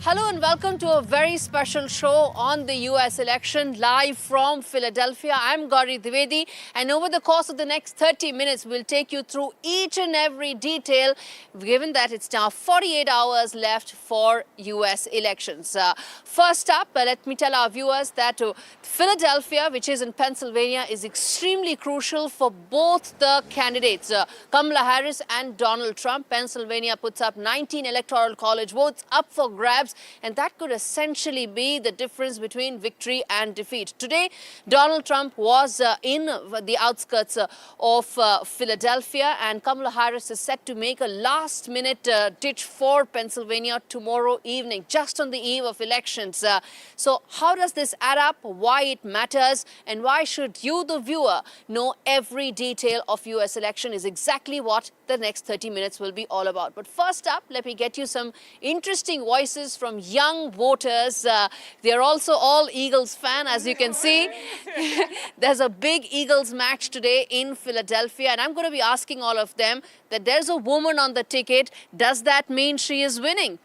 Hello and welcome to a very special show on the US election live from Philadelphia. I'm Gauri Dwivedi, and over the course of the next 30 minutes we'll take you through each and every detail, given that it's now 48 hours left for US elections. First up, let me tell our viewers that Philadelphia, which is in Pennsylvania, is extremely crucial for both the candidates, Kamala Harris and Donald Trump. Pennsylvania puts up 19 Electoral College votes up for grabs, and that could essentially be the difference between victory and defeat. Today, Donald Trump was in the outskirts of Philadelphia, and Kamala Harris is set to make a last-minute ditch for Pennsylvania tomorrow evening, just on the eve of elections. So how does this add up, why it matters, and why should you, the viewer, know every detail of US election is exactly what the next 30 minutes will be all about. But first up, let me get you some interesting voices from young voters. They're also all Eagles fan, as you can see. There's a big Eagles match today in Philadelphia, and I'm going to be asking all of them that there's a woman on the ticket. Does that mean she is winning?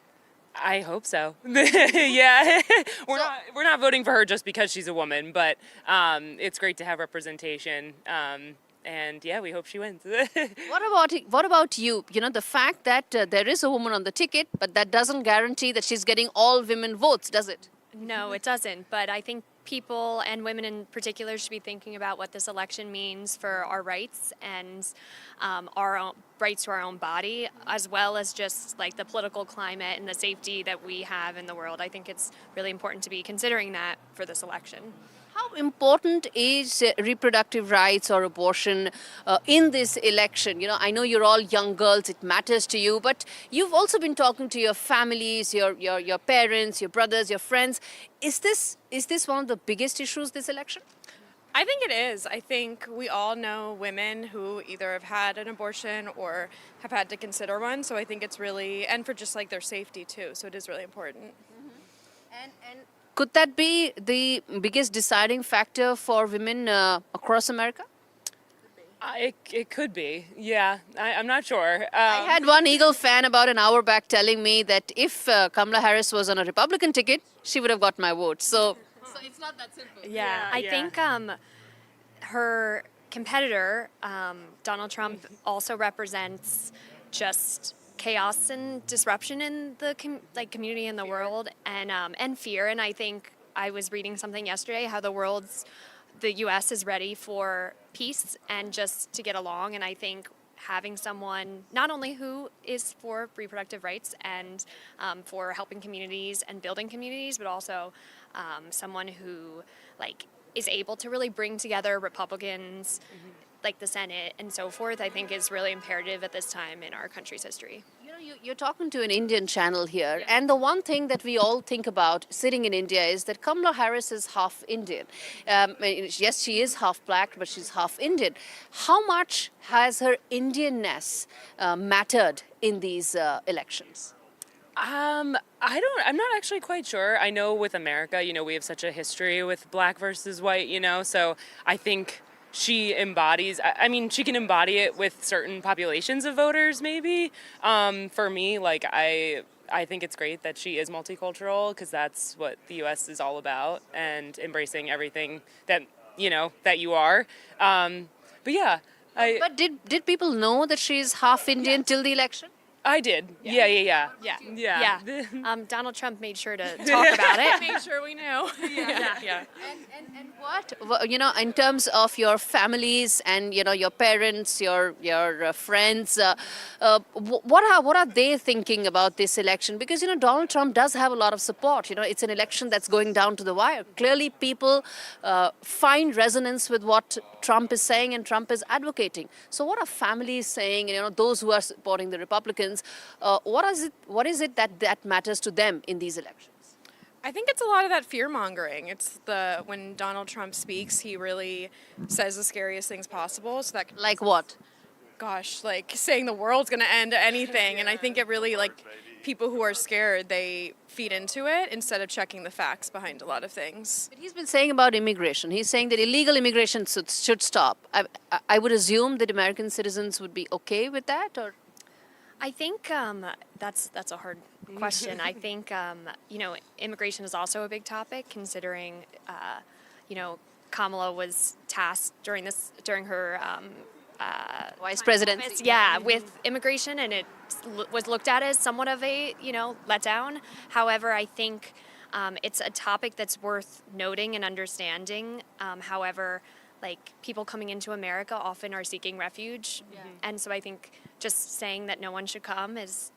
I hope so. Yeah, we're not voting for her just because she's a woman, but it's great to have representation. And yeah, we hope she wins. What about you? You know, the fact that there is a woman on the ticket, but that doesn't guarantee that she's getting all women votes, does it? No, it doesn't. But I think people, and women in particular, should be thinking about what this election means for our rights and our own rights to our own body, as well as just like the political climate and the safety that we have in the world. I think it's really important to be considering that for this election. How important is reproductive rights or abortion in this election? You know, I know you're all young girls, it matters to you, but you've also been talking to your families, your parents, your brothers, your friends. Is this one of the biggest issues this election? I think it is. I think we all know women who either have had an abortion or have had to consider one. So I think it's really, and for just like their safety too. So it is really important. Mm-hmm. And could that be the biggest deciding factor for women across America? It could be. Yeah, I'm not sure. I had one Eagle fan about an hour back telling me that if Kamala Harris was on a Republican ticket, she would have got my vote. So it's not that simple. Yeah, I think her competitor, Donald Trump, also represents just chaos and disruption in the community in the world, and fear. And I think I was reading something yesterday how the U.S. is ready for peace and just to get along. And I think having someone not only who is for reproductive rights and for helping communities and building communities, but also someone who is able to really bring together Republicans, like the Senate and so forth, I think is really imperative at this time in our country's history. You know, you're talking to an Indian channel here, and the one thing that we all think about sitting in India is that Kamala Harris is half Indian. Yes, she is half black, but she's half Indian. How much has her Indianness mattered in these elections? I'm not actually quite sure. I know with America, we have such a history with black versus white, so I think she embodies, she can embody it with certain populations of voters, maybe. For me, I think it's great that she is multicultural, because that's what the U.S. is all about, and embracing everything that, that you are. But yeah. But did people know that she's half Indian till the election? I did. Yeah. Donald Trump made sure to talk about it. Made sure we knew. Yeah. And what, in terms of your families and, your parents, your friends, what are they thinking about this election? Because, Donald Trump does have a lot of support. It's an election that's going down to the wire. Clearly, people find resonance with what Trump is saying and Trump is advocating. So what are families saying, those who are supporting the Republicans? What is it that matters to them in these elections? I think it's a lot of that fear mongering. It's when Donald Trump speaks, he really says the scariest things possible. So that like what? Gosh, like saying the world's going to end anything. And I think it really people who are scared, they feed into it instead of checking the facts behind a lot of things. But he's been saying about immigration. He's saying that illegal immigration should stop. I would assume that American citizens would be okay with that, or? I think that's a hard question. I think immigration is also a big topic, considering Kamala was tasked during her Vice President. with immigration, and it was looked at as somewhat of a letdown. However, I think it's a topic that's worth noting and understanding. However, like, people coming into America often are seeking refuge, and so I think just saying that no one should come is,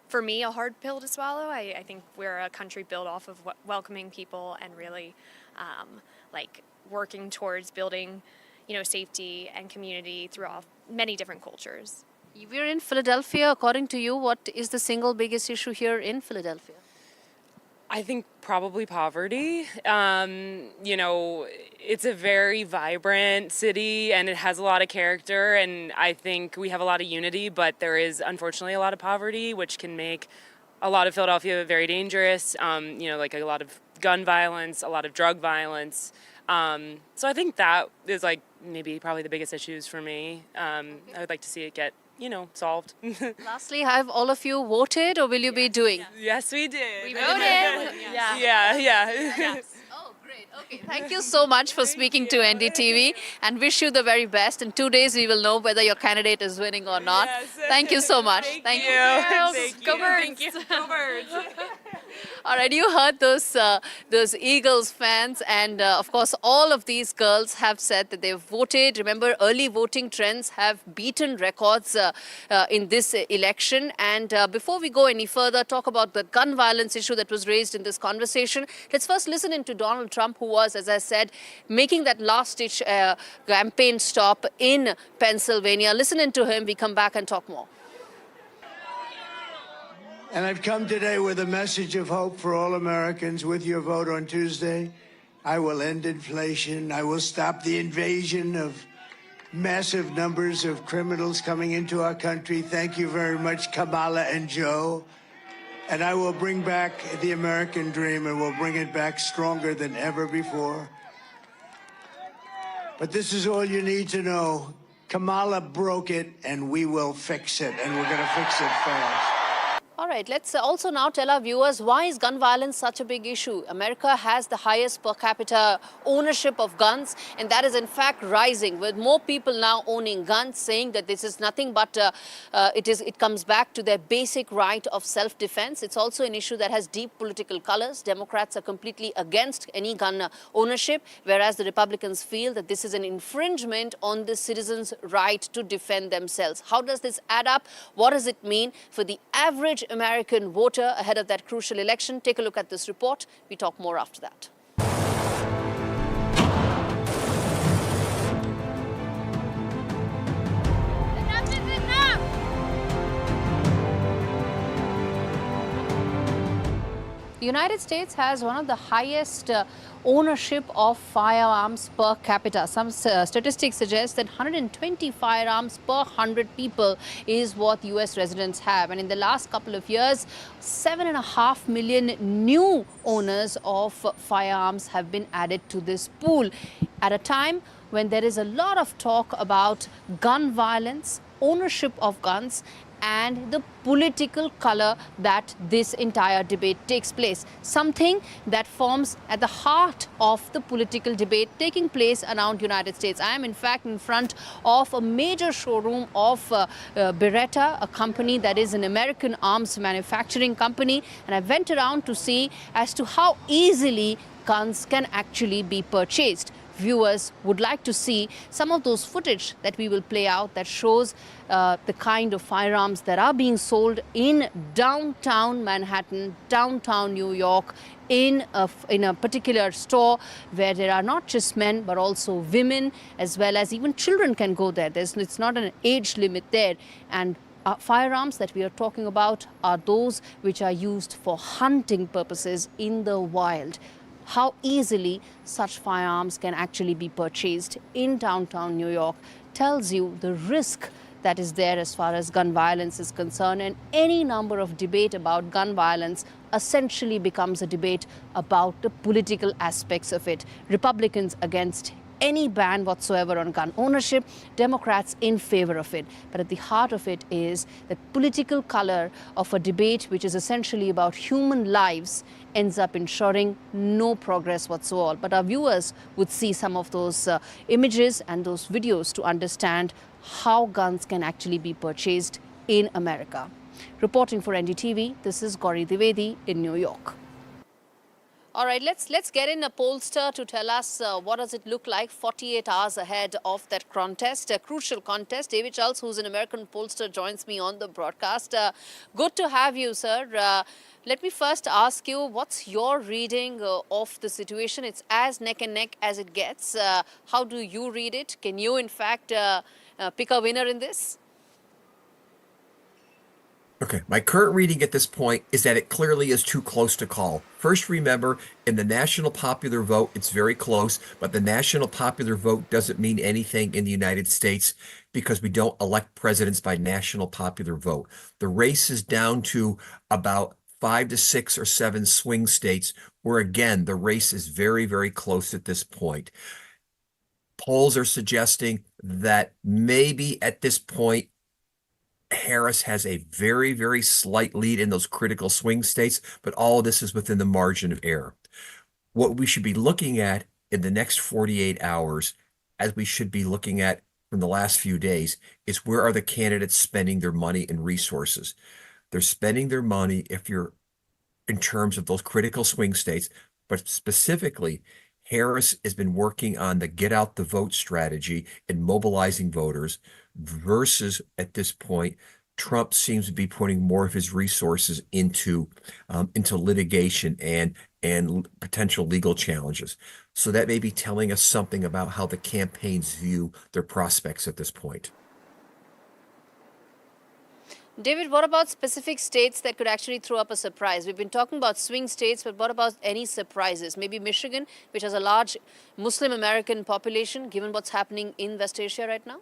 for me, a hard pill to swallow. I think we're a country built off of welcoming people and really working towards building safety and community throughout many different cultures. We're in Philadelphia. According to you, what is the single biggest issue here in Philadelphia? I think probably poverty. It's a very vibrant city and it has a lot of character, and I think we have a lot of unity, but there is unfortunately a lot of poverty, which can make a lot of Philadelphia very dangerous. Like a lot of gun violence, a lot of drug violence. So I think that is maybe probably the biggest issues for me. I would like to see it get solved. Lastly, have all of you voted, or will you be doing? Yes, we did. We voted. Yeah. Oh, great. Okay. Thank you so much for speaking to NDTV, and wish you the very best. In 2 days, we will know whether your candidate is winning or not. Yes. Thank you so much. Thank you. Thank you. Go Birds. Thank you. Go Birds. All right, you heard those Eagles fans, and of course, all of these girls have said that they've voted. Remember, early voting trends have beaten records in this election. And before we go any further, talk about the gun violence issue that was raised in this conversation, let's first listen into Donald Trump, who was, as I said, making that last-ditch campaign stop in Pennsylvania. Listen into him. We come back and talk more. And I've come today with a message of hope for all Americans. With your vote on Tuesday, I will end inflation. I will stop the invasion of massive numbers of criminals coming into our country. Thank you very much, Kamala and Joe. And I will bring back the American dream, and we'll bring it back stronger than ever before. But this is all you need to know. Kamala broke it, and we will fix it, and we're going to fix it fast. All right, let's also now tell our viewers, why is gun violence such a big issue? America has the highest per capita ownership of guns, and that is in fact rising, with more people now owning guns, saying that this is nothing but it comes back to their basic right of self-defense. It's also an issue that has deep political colors. Democrats are completely against any gun ownership, whereas the Republicans feel that this is an infringement on the citizens' right to defend themselves. How does this add up? What does it mean for the average American voter ahead of that crucial election? Take a look at this report. We talk more after that. Enough is enough! The United States has one of the highest ownership of firearms per capita. Some statistics suggest that 120 firearms per 100 people is what US residents have. And in the last couple of years, 7.5 million new owners of firearms have been added to this pool at a time when there is a lot of talk about gun violence, ownership of guns, and the political color that this entire debate takes place. Something that forms at the heart of the political debate taking place around United States. I am in fact in front of a major showroom of Beretta, a company that is an American arms manufacturing company, and I went around to see as to how easily guns can actually be purchased. Viewers would like to see some of those footage that we will play out that shows the kind of firearms that are being sold in downtown Manhattan, downtown New York, in a particular store where there are not just men but also women, as well as even children can go there. It's not an age limit there. And firearms that we are talking about are those which are used for hunting purposes in the wild. How easily such firearms can actually be purchased in downtown New York tells you the risk that is there as far as gun violence is concerned. And any number of debate about gun violence essentially becomes a debate about the political aspects of it. Republicans against any ban whatsoever on gun ownership. Democrats in favor of it. But at the heart of it is the political color of a debate which is essentially about human lives ends up ensuring no progress whatsoever. But our viewers would see some of those images and those videos to understand how guns can actually be purchased in America. Reporting for NDTV, this is Gauri Dwivedi in New York. All right, let's get in a pollster to tell us what does it look like 48 hours ahead of that contest, a crucial contest. David Charles, who's an American pollster, joins me on the broadcast. Good to have you, sir. Let me first ask you, what's your reading of the situation? It's as neck and neck as it gets. How do you read it? Can you, in fact, pick a winner in this? Okay, my current reading at this point is that it clearly is too close to call. First, remember, in the national popular vote, it's very close, but the national popular vote doesn't mean anything in the United States because we don't elect presidents by national popular vote. The race is down to about 5 to 6 or 7 swing states, where again, the race is very, very close at this point. Polls are suggesting that maybe at this point, Harris has a very, very slight lead in those critical swing states, but all of this is within the margin of error. What we should be looking at in the next 48 hours, as we should be looking at from the last few days, is where are the candidates spending their money and resources? They're spending their money, if you're in terms of those critical swing states, but specifically, Harris has been working on the get out the vote strategy and mobilizing voters versus at this point, Trump seems to be putting more of his resources into litigation and potential legal challenges. So that may be telling us something about how the campaigns view their prospects at this point. David, what about specific states that could actually throw up a surprise? We've been talking about swing states, but what about any surprises? Maybe Michigan, which has a large Muslim American population, given what's happening in West Asia right now?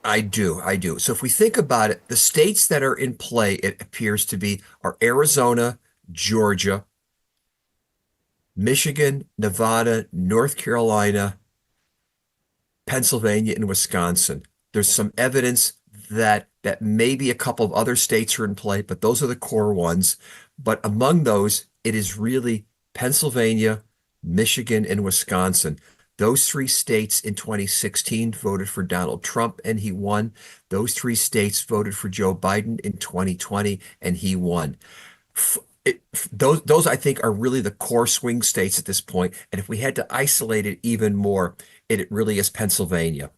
I do. So if we think about it, the states that are in play, it appears to be, are Arizona, Georgia, Michigan, Nevada, North Carolina, Pennsylvania, and Wisconsin. There's some evidence that maybe a couple of other states are in play, but those are the core ones. But among those, it is really Pennsylvania, Michigan, and Wisconsin. Those 3 states in 2016 voted for Donald Trump and he won. Those 3 states voted for Joe Biden in 2020 and he won. Those I think are really the core swing states at this point. And if we had to isolate it even more, it really is Pennsylvania.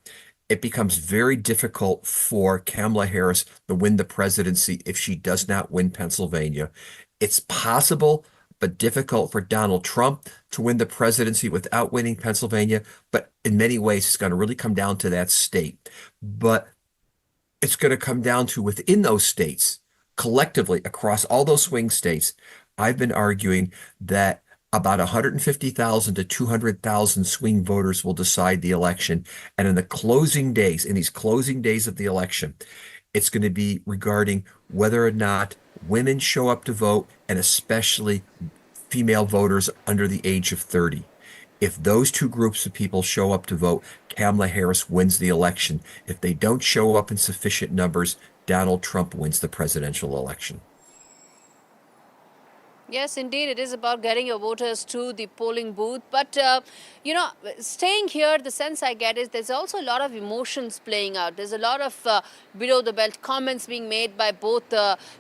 It becomes very difficult for Kamala Harris to win the presidency if she does not win Pennsylvania. It's possible, but difficult for Donald Trump to win the presidency without winning Pennsylvania. But in many ways, it's going to really come down to that state. But it's going to come down to within those states, collectively, across all those swing states, I've been arguing that about 150,000 to 200,000 swing voters will decide the election. And in these closing days of the election, it's going to be regarding whether or not women show up to vote, and especially female voters under the age of 30. If those 2 groups of people show up to vote, Kamala Harris wins the election. If they don't show up in sufficient numbers, Donald Trump wins the presidential election. Yes, indeed, it is about getting your voters to the polling booth. But, staying here, the sense I get is there's also a lot of emotions playing out. There's a lot of below-the-belt comments being made by both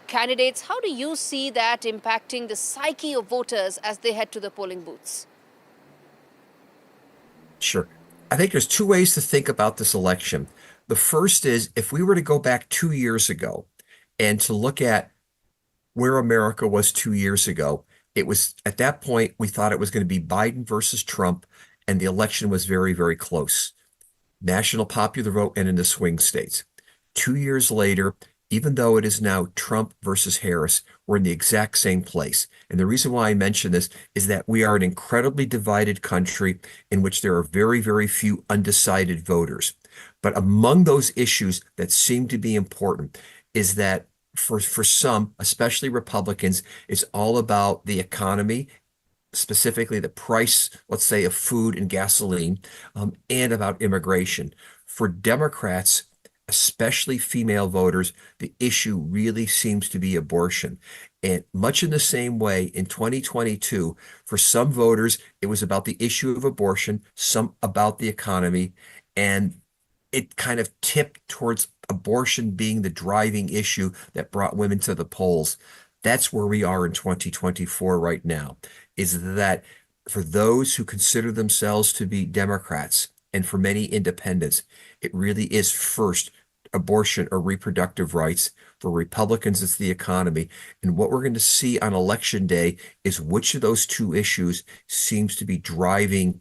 candidates. How do you see that impacting the psyche of voters as they head to the polling booths? Sure. I think there's 2 ways to think about this election. The first is, if we were to go back 2 years ago and to look at where America was 2 years ago, it was at that point, we thought it was going to be Biden versus Trump, and the election was very, very close. National popular vote and in the swing states. 2 years later, even though it is now Trump versus Harris, we're in the exact same place. And the reason why I mention this is that we are an incredibly divided country in which there are very, very few undecided voters. But among those issues that seem to be important is that for some, especially Republicans, it's all about the economy specifically the price, let's say, of food and gasoline, and about immigration. For Democrats, especially female voters, the issue really seems to be abortion. And much in the same way, in 2022, for some voters, it was about the issue of abortion, some about the economy, and it kind of tipped towards abortion being the driving issue that brought women to the polls. That's where we are in 2024 right now, is that for those who consider themselves to be Democrats and for many independents, it really is first abortion or reproductive rights. For Republicans, it's the economy. And what we're going to see on election day is which of those two issues seems to be driving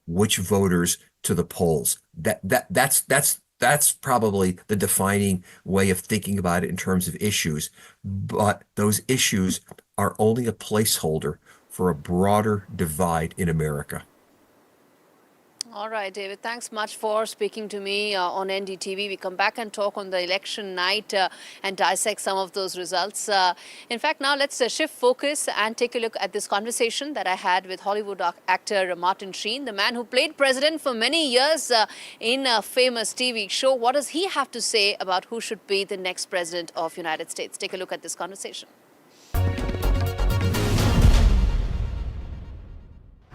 which voters to the polls. That's probably the defining way of thinking about it in terms of issues. But those issues are only a placeholder for a broader divide in America. All right, David, thanks much for speaking to me on NDTV. We come back and talk on the election night and dissect some of those results. In fact, now let's shift focus and take a look at this conversation that I had with Hollywood actor Martin Sheen, the man who played president for many years in a famous TV show. What does he have to say about who should be the next president of the United States? Take a look at this conversation.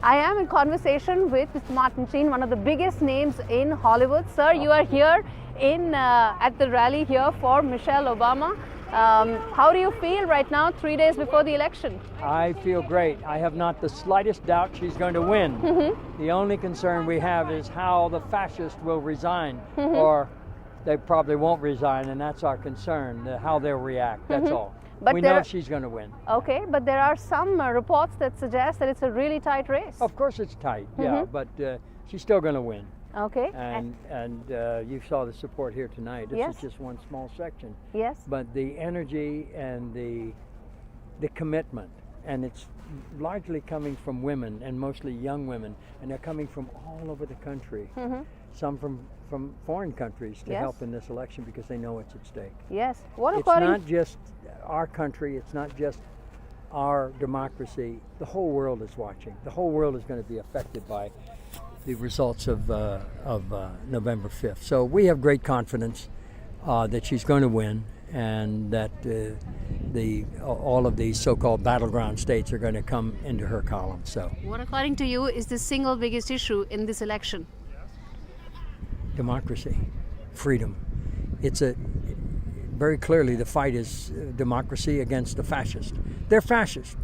I am in conversation with Mr. Martin Sheen, one of the biggest names in Hollywood. Sir, you are here at the rally here for Michelle Obama. How do you feel right now, 3 days before the election? I feel great. I have not the slightest doubt she's going to win. The only concern we have is how the fascists will resign, or they probably won't resign, and that's our concern, how they'll react, that's all. But we know she's going to win. Okay, but there are some reports that suggest that it's a really tight race. Of course it's tight, yeah, but she's still going to win. Okay. And you saw the support here tonight. This is just one small section. Yes. But the energy and the commitment, and it's largely coming from women, and mostly young women, and they're coming from all over the country. Some from foreign countries to help in this election because they know what's at stake. Yes. It's not just our country, it's not just our democracy. The whole world is watching. The whole world is going to be affected by the results of November 5th. So we have great confidence that she's going to win, and that all of these so-called battleground states are going to come into her column. So, what, according to you, is the single biggest issue in this election? Democracy, freedom. It's very clearly the fight is democracy against the fascists. They're fascist.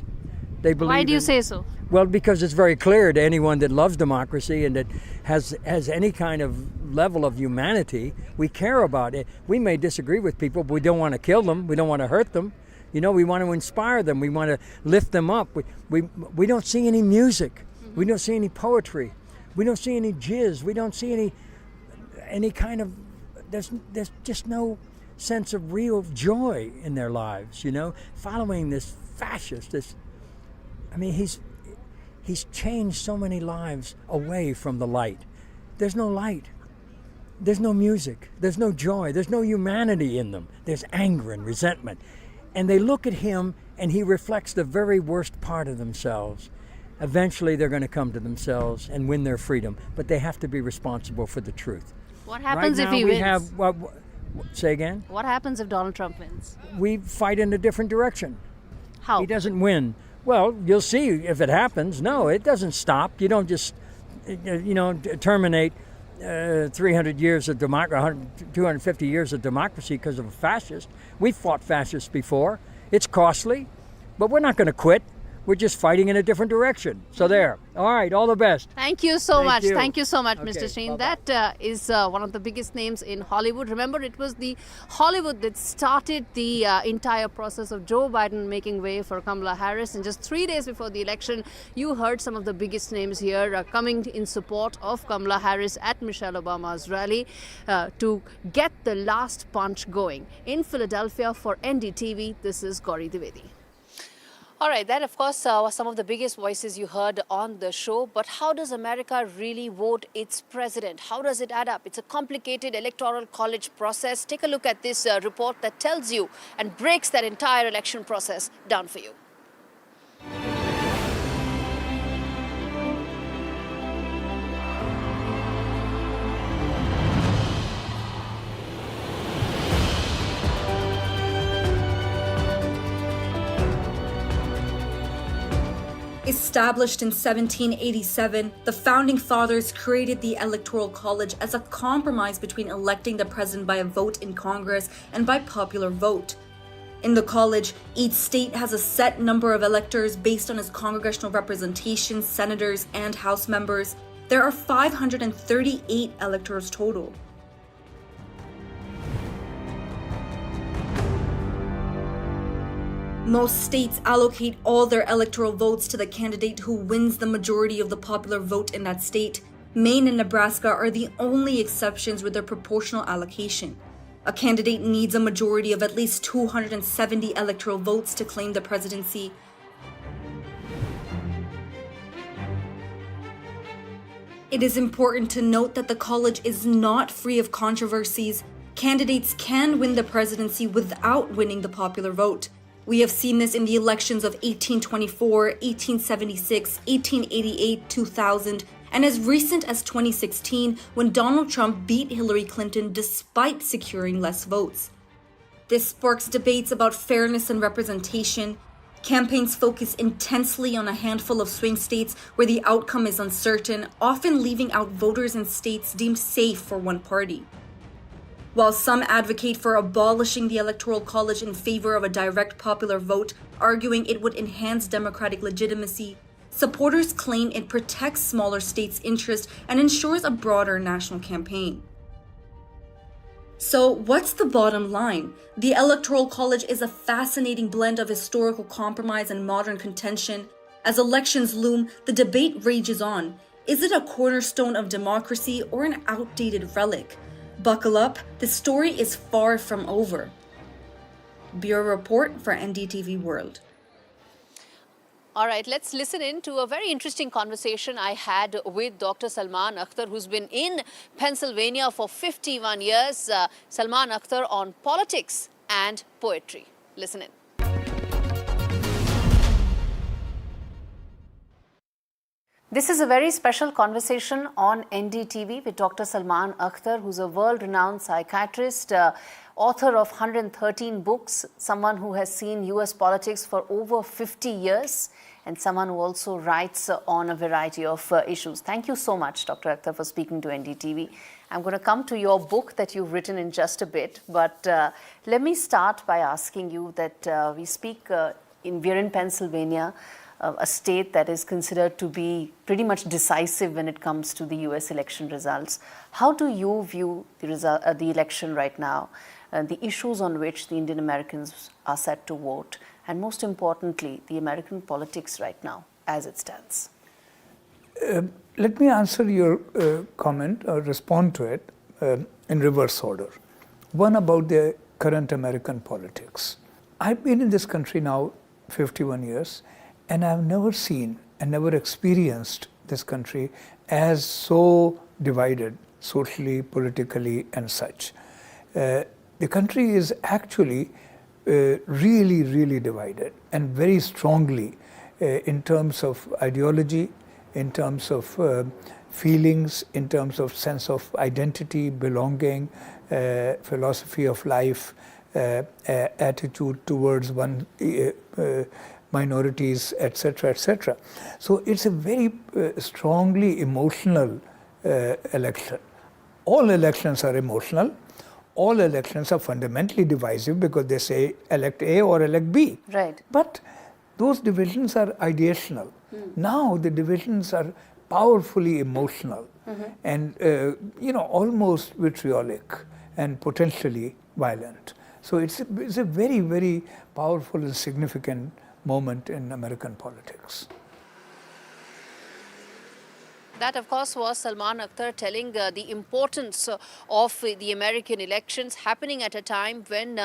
They believe. Why do you say so? Well, because it's very clear to anyone that loves democracy and that has any kind of level of humanity. We care about it. We may disagree with people, but we don't want to kill them. We don't want to hurt them. You know, we want to inspire them. We want to lift them up. We don't see any music. We don't see any poetry. We don't see any jizz. We don't see any kind of. There's just no sense of real joy in their lives. You know, following this fascist. He's changed so many lives away from the light. There's no light. There's no music. There's no joy. There's no humanity in them. There's anger and resentment. And they look at him, and he reflects the very worst part of themselves. Eventually, they're going to come to themselves and win their freedom, but they have to be responsible for the truth. What happens if he wins? Say again? What happens if Donald Trump wins? We fight in a different direction. How? He doesn't win. Well, you'll see if it happens. No, it doesn't stop. You don't just, terminate 300 years of 250 years of democracy because of a fascist. We've fought fascists before. It's costly, but we're not going to quit. We're just fighting in a different direction. So there. All right, all the best. Thank you so much. You. Thank you so much, Okay, Mr. Sheen. bye-bye. That is one of the biggest names in Hollywood. Remember, it was the Hollywood that started the entire process of Joe Biden making way for Kamala Harris. And just 3 days before the election, you heard some of the biggest names here coming in support of Kamala Harris at Michelle Obama's rally to get the last punch going. In Philadelphia for NDTV, this is Gauri Dwivedi. All right, that of course was some of the biggest voices you heard on the show. But how does America really vote its president? How does it add up? It's a complicated Electoral College process. Take a look at this report that tells you and breaks that entire election process down for you. Established in 1787, the Founding Fathers created the Electoral College as a compromise between electing the president by a vote in Congress and by popular vote. In the college, each state has a set number of electors based on its congressional representation, senators, and House members. There are 538 electors total. Most states allocate all their electoral votes to the candidate who wins the majority of the popular vote in that state. Maine and Nebraska are the only exceptions with their proportional allocation. A candidate needs a majority of at least 270 electoral votes to claim the presidency. It is important to note that the college is not free of controversies. Candidates can win the presidency without winning the popular vote. We have seen this in the elections of 1824, 1876, 1888, 2000, and as recent as 2016 when Donald Trump beat Hillary Clinton despite securing less votes. This sparks debates about fairness and representation. Campaigns focus intensely on a handful of swing states where the outcome is uncertain, often leaving out voters in states deemed safe for one party. While some advocate for abolishing the Electoral College in favor of a direct popular vote, arguing it would enhance democratic legitimacy, supporters claim it protects smaller states' interests and ensures a broader national campaign. So, what's the bottom line? The Electoral College is a fascinating blend of historical compromise and modern contention. As elections loom, the debate rages on. Is it a cornerstone of democracy or an outdated relic? Buckle up, the story is far from over. Bureau Report for NDTV World. All right, let's listen in to a very interesting conversation I had with Dr. Salman Akar, who's been in Pennsylvania for 51 years. Salman Akar on politics and poetry. Listen in. This is a very special conversation on NDTV with Dr. Salman Akar, who's a world-renowned psychiatrist, author of 113 books, someone who has seen US politics for over 50 years, and someone who also writes on a variety of issues. Thank you so much, Dr. Akar, for speaking to NDTV. I'm going to come to your book that you've written in just a bit, but let me start by asking you that we're in Pennsylvania, a state that is considered to be pretty much decisive when it comes to the US election results. How do you view the election right now, the issues on which the Indian Americans are set to vote, and most importantly, the American politics right now as it stands? Let me answer your comment or respond to it in reverse order. One about the current American politics. I've been in this country now 51 years, and I've never seen and never experienced this country as so divided socially, politically, and such. The country is actually really, really divided, and very strongly in terms of ideology, in terms of feelings, in terms of sense of identity, belonging, philosophy of life, attitude towards one minorities, etc., etc. So it's a very strongly emotional election. All elections are emotional. All elections are fundamentally divisive because they say elect A or elect B. Right. But those divisions are ideational. Now the divisions are powerfully emotional and almost vitriolic and potentially violent. So it's a very, very powerful and significant moment in American politics. That, of course, was Salman Akar telling the importance of the American elections happening at a time when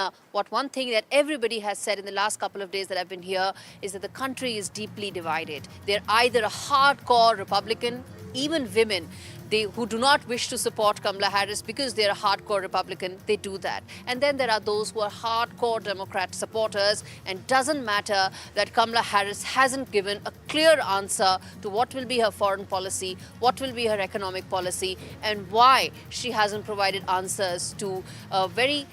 one thing that everybody has said in the last couple of days that I've been here is that the country is deeply divided. They're either a hardcore Republican, even women who do not wish to support Kamala Harris because they're a hardcore Republican, they do that. And then there are those who are hardcore Democrat supporters, and doesn't matter that Kamala Harris hasn't given a clear answer to what will be her foreign policy, what will be her economic policy, and why she hasn't provided answers to a very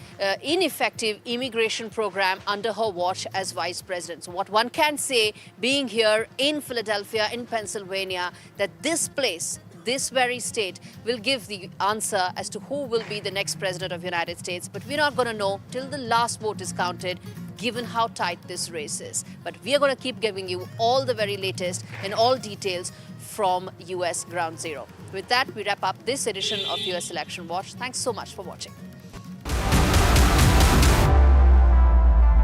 ineffective immigration program under her watch as vice president. So what one can say, being here in Philadelphia, in Pennsylvania, that this place, this very state, will give the answer as to who will be the next president of the United States. But we're not going to know till the last vote is counted, given how tight this race is. But we are going to keep giving you all the very latest and all details from US Ground Zero. With that, we wrap up this edition of US Election Watch. Thanks so much for watching.